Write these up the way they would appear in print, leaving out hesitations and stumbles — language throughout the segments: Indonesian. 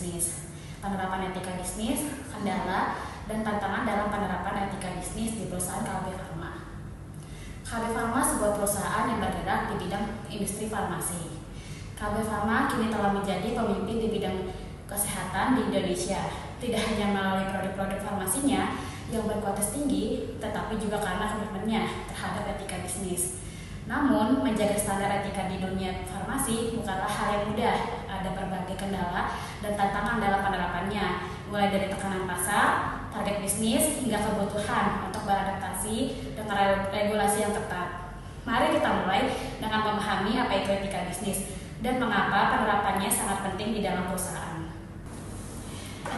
bisnis. Penerapan etika bisnis, kendala, dan tantangan dalam penerapan etika bisnis di perusahaan KB Pharma. KB Pharma sebuah perusahaan yang bergerak di bidang industri farmasi. KB Pharma kini telah menjadi pemimpin di bidang kesehatan di Indonesia, tidak hanya melalui produk-produk farmasinya yang berkualitas tinggi, tetapi juga karena komitmennya terhadap etika bisnis. Namun, menjaga standar etika di dunia farmasi bukanlah hal yang mudah. Ada berbagai kendala dan tantangan dalam penerapannya, mulai dari tekanan pasar, target bisnis, hingga kebutuhan untuk beradaptasi dengan regulasi yang ketat. Mari kita mulai dengan memahami apa itu etika bisnis dan mengapa penerapannya sangat penting di dalam perusahaan.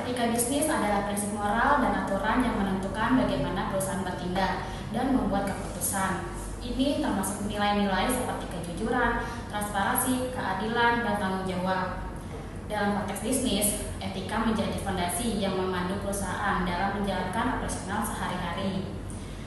Etika bisnis adalah prinsip moral dan aturan yang menentukan bagaimana perusahaan bertindak dan membuat keputusan. Ini termasuk nilai-nilai seperti kejujuran, transparansi, keadilan, dan tanggung jawab. Dalam konteks bisnis, etika menjadi fondasi yang memandu perusahaan dalam menjalankan operasional sehari-hari.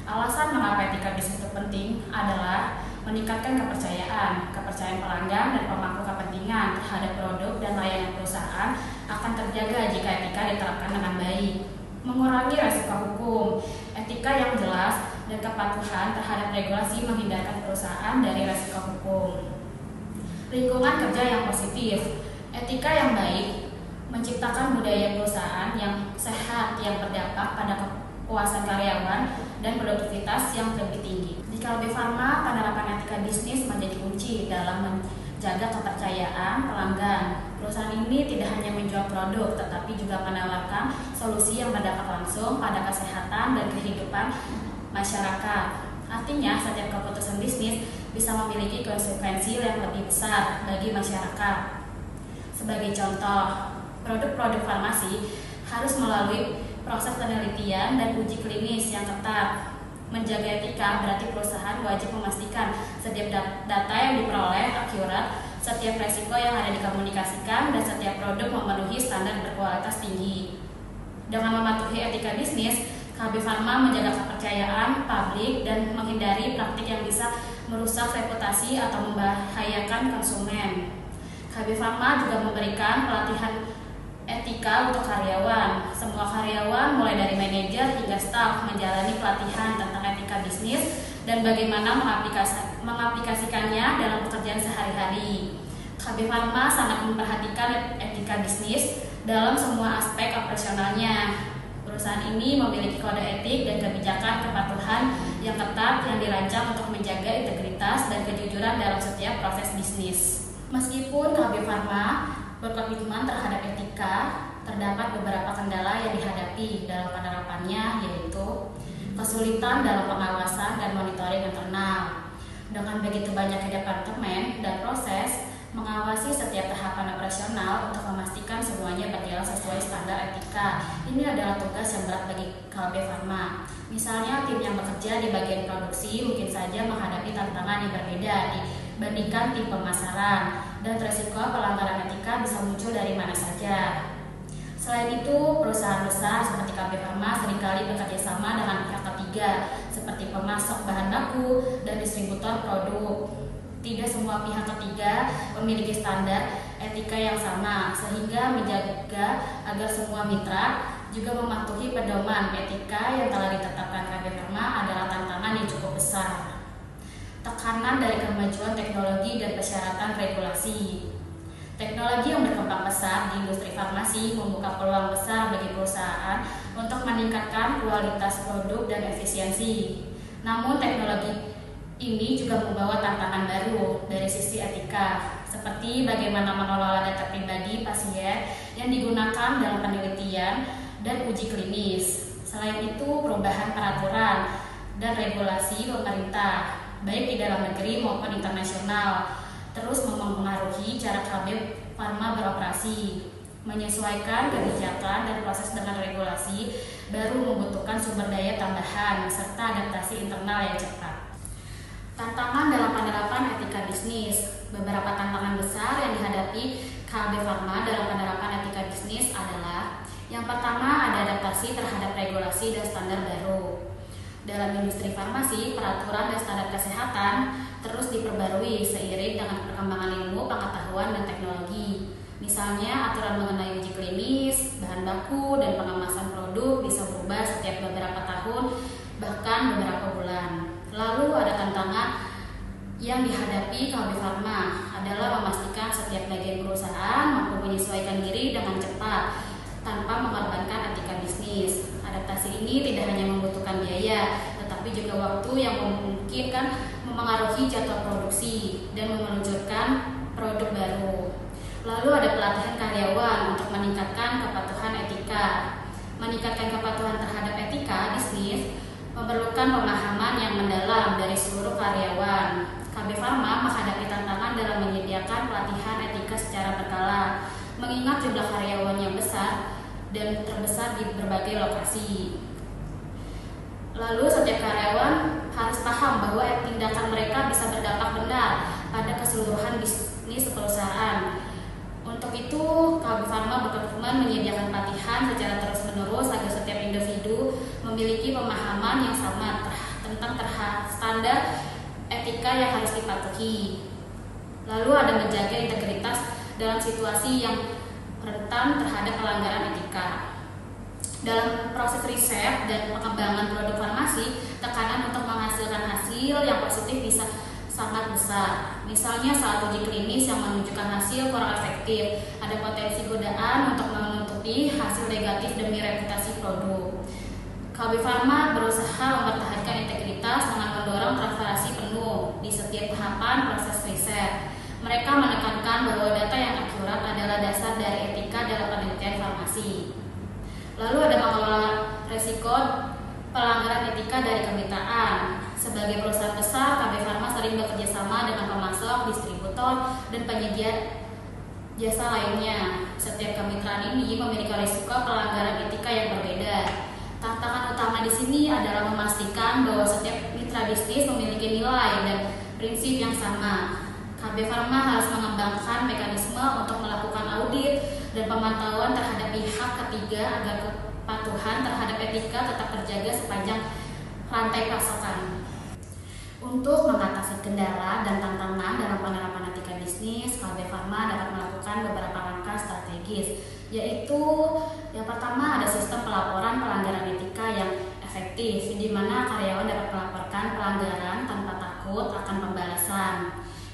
Alasan mengapa etika bisnis itu penting adalah meningkatkan kepercayaan pelanggan dan pemangku kepentingan terhadap produk dan layanan perusahaan akan terjaga jika etika diterapkan dengan baik. Mengurangi resiko hukum, etika yang jelas dan kepatuhan terhadap regulasi menghindarkan perusahaan dari resiko hukum. Lingkungan kerja yang positif, etika yang baik menciptakan budaya perusahaan yang sehat yang berdampak pada kepuasan karyawan dan produktivitas yang lebih tinggi. Di KB Pharma, penerapan etika bisnis menjadi kunci dalam menjaga kepercayaan pelanggan. Perusahaan ini tidak hanya menjual produk, tetapi juga menawarkan solusi yang berdampak langsung pada kesehatan dan kehidupan masyarakat. Artinya, setiap keputusan bisnis bisa memiliki konsekuensi yang lebih besar bagi masyarakat. Sebagai contoh, produk-produk farmasi harus melalui proses penelitian dan uji klinis yang ketat. Menjaga etika berarti perusahaan wajib memastikan setiap data yang diperoleh akurat, setiap resiko yang ada dikomunikasikan, dan setiap produk memenuhi standar berkualitas tinggi. Dengan mematuhi etika bisnis, KB Pharma menjaga kepercayaan publik dan menghindari praktik yang bisa merusak reputasi atau membahayakan konsumen. KB Pharma juga memberikan pelatihan etika untuk karyawan. Semua karyawan, mulai dari manajer hingga staf, menjalani pelatihan tentang etika bisnis dan bagaimana mengaplikasikannya dalam pekerjaan sehari-hari. KB Pharma sangat memperhatikan etika bisnis dalam semua aspek operasionalnya. Perusahaan ini memiliki kode etik dan kebijakan kepatuhan yang ketat yang dirancang untuk menjaga integritas dan kejujuran dalam setiap proses bisnis. Meskipun KB Pharma berkomitmen terhadap etika, terdapat beberapa kendala yang dihadapi dalam penerapannya, yaitu kesulitan dalam pengawasan dan monitoring internal. Dengan begitu banyak departemen dan proses, mengawasi setiap tahapan operasional untuk memastikan semuanya berjalan sesuai standar etika. Ini adalah tugas yang berat bagi KB Pharma. Misalnya, tim yang bekerja di bagian produksi mungkin saja menghadapi tantangan yang berbeda dibandingkan tim pemasaran, dan resiko pelanggaran etika bisa muncul dari mana saja. Selain itu, perusahaan besar seperti KB Pharma seringkali bekerja sama dengan pihak ketiga seperti pemasok bahan baku dan distributor produk. Tidak semua pihak ketiga memiliki standar etika yang sama, sehingga menjaga agar semua mitra juga mematuhi pedoman etika yang telah ditetapkan KB Pharma adalah tantangan yang cukup besar. Tekanan dari kemajuan teknologi dan persyaratan regulasi. Teknologi yang berkembang pesat di industri farmasi membuka peluang besar bagi perusahaan untuk meningkatkan kualitas produk dan efisiensi. Namun, teknologi ini juga membawa tantangan baru dari sisi etika, seperti bagaimana mengelola data pribadi pasien yang digunakan dalam penelitian dan uji klinis. Selain itu, perubahan peraturan dan regulasi pemerintah, baik di dalam negeri maupun internasional, terus mempengaruhi cara KB Pharma beroperasi. Menyesuaikan kebijakan dan proses dengan regulasi baru membutuhkan sumber daya tambahan serta adaptasi internal yang cepat. Tantangan dalam penerapan etika bisnis. Beberapa tantangan besar yang dihadapi KB Pharma dalam penerapan etika bisnis adalah: yang pertama, ada adaptasi terhadap regulasi dan standar baru. Dalam industri farmasi, peraturan dan standar kesehatan terus diperbarui seiring dengan perkembangan ilmu, pengetahuan, dan teknologi. Misalnya aturan mengenai uji klinis, bahan baku, dan pengemasan produk bisa berubah setiap beberapa tahun, bahkan beberapa bulan. Lalu ada tantangan yang dihadapi KB Pharma adalah memastikan setiap bagian perusahaan mampu menyesuaikan diri dengan cepat tanpa mengorbankan etika bisnis. Adaptasi ini tidak hanya membutuhkan biaya, tetapi juga waktu yang memungkinkan memengaruhi jadwal produksi dan meluncurkan produk baru. Lalu ada pelatihan karyawan untuk meningkatkan kepatuhan etika. Meningkatkan kepatuhan terhadap etika bisnis memerlukan pemahaman yang mendalam dari seluruh karyawan. KB Pharma menghadapi tantangan dalam menyediakan pelatihan etika secara berkala, mengingat jumlah karyawan yang besar dan terbesar di berbagai lokasi. Lalu setiap karyawan harus paham bahwa tindakan mereka bisa berdampak benar pada keseluruhan bisnis perusahaan. Untuk itu, KB Pharma berkomitmen menyediakan pelatihan secara terus-menerus agar setiap individu memiliki pemahaman yang sama tentang standar etika yang harus dipatuhi. Lalu ada menjaga integritas dalam situasi yang rentan terhadap pelanggaran etika. Dalam proses riset dan pengembangan produk farmasi, tekanan untuk menghasilkan hasil yang positif bisa sangat besar. Misalnya saat uji klinis yang menunjukkan hasil kurang efektif, ada potensi godaan untuk menutupi hasil negatif demi reputasi produk. KB Pharma berusaha mempertahankan integritas dengan mendorong transparansi penuh di setiap tahapan proses riset. Mereka menekankan bahwa data yang akurat adalah dasar dari etika dalam penelitian farmasi. Lalu ada mengelola resiko pelanggaran etika dari kemitraan. Sebagai perusahaan besar, KB Pharma sering bekerja sama dengan pemasok, distributor, dan penyedia jasa lainnya. Setiap kemitraan ini memiliki risiko pelanggaran etika yang berbeda. Tantangan utama di sini adalah memastikan bahwa setiap mitra bisnis memiliki nilai dan prinsip yang sama. KB Pharma harus mengembangkan mekanisme untuk melakukan audit dan pemantauan terhadap pihak ketiga agar kepatuhan terhadap etika tetap terjaga sepanjang rantai pasokan. Untuk mengatasi kendala dan tantangan dalam penerapan etika bisnis, KB Pharma dapat melakukan beberapa langkah strategis, yaitu yang pertama ada sistem pelaporan pelanggaran etika yang efektif, di mana karyawan dapat melaporkan pelanggaran tanpa takut akan pembalasan.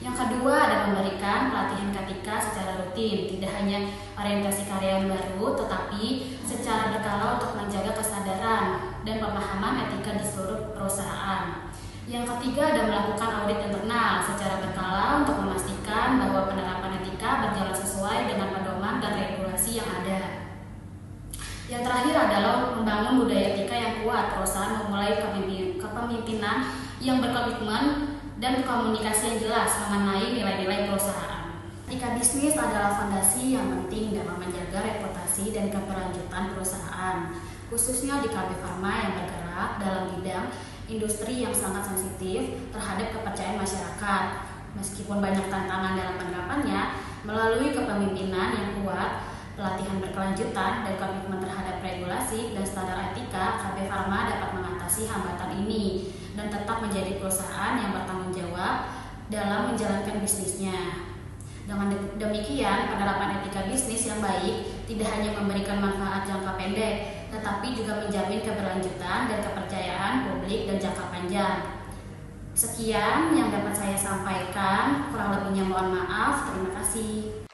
Yang kedua ada memberikan pelatihan etika secara rutin, tidak hanya orientasi karyawan baru, tetapi secara berkala untuk menjaga kesadaran dan pemahaman etika di seluruh perusahaan. Yang ketiga ada melakukan audit internal secara berkala untuk memastikan bahwa penerapan etika berjalan sesuai dengan pedoman dan regulasi yang ada. Yang terakhir adalah membangun budaya etika yang kuat. Perusahaan memulai kepemimpinan yang berkomitmen dan komunikasi yang jelas mengenai nilai-nilai perusahaan. Etika bisnis adalah fondasi yang penting dalam menjaga reputasi dan keberlanjutan perusahaan, khususnya di KB Pharma yang bergerak dalam bidang industri yang sangat sensitif terhadap kepercayaan masyarakat. Meskipun banyak tantangan dalam penerapannya, melalui kepemimpinan yang kuat, pelatihan berkelanjutan, dan komitmen terhadap regulasi dan standar etika, KB Pharma dapat mengatasi hambatan ini dan tetap menjadi perusahaan yang bertanggung jawab dalam menjalankan bisnisnya. Dengan demikian, penerapan etika bisnis yang baik tidak hanya memberikan manfaat jangka pendek, tetapi juga menjamin keberlanjutan dan kepercayaan publik dan jangka panjang. Sekian yang dapat saya sampaikan, kurang lebihnya mohon maaf. Terima kasih.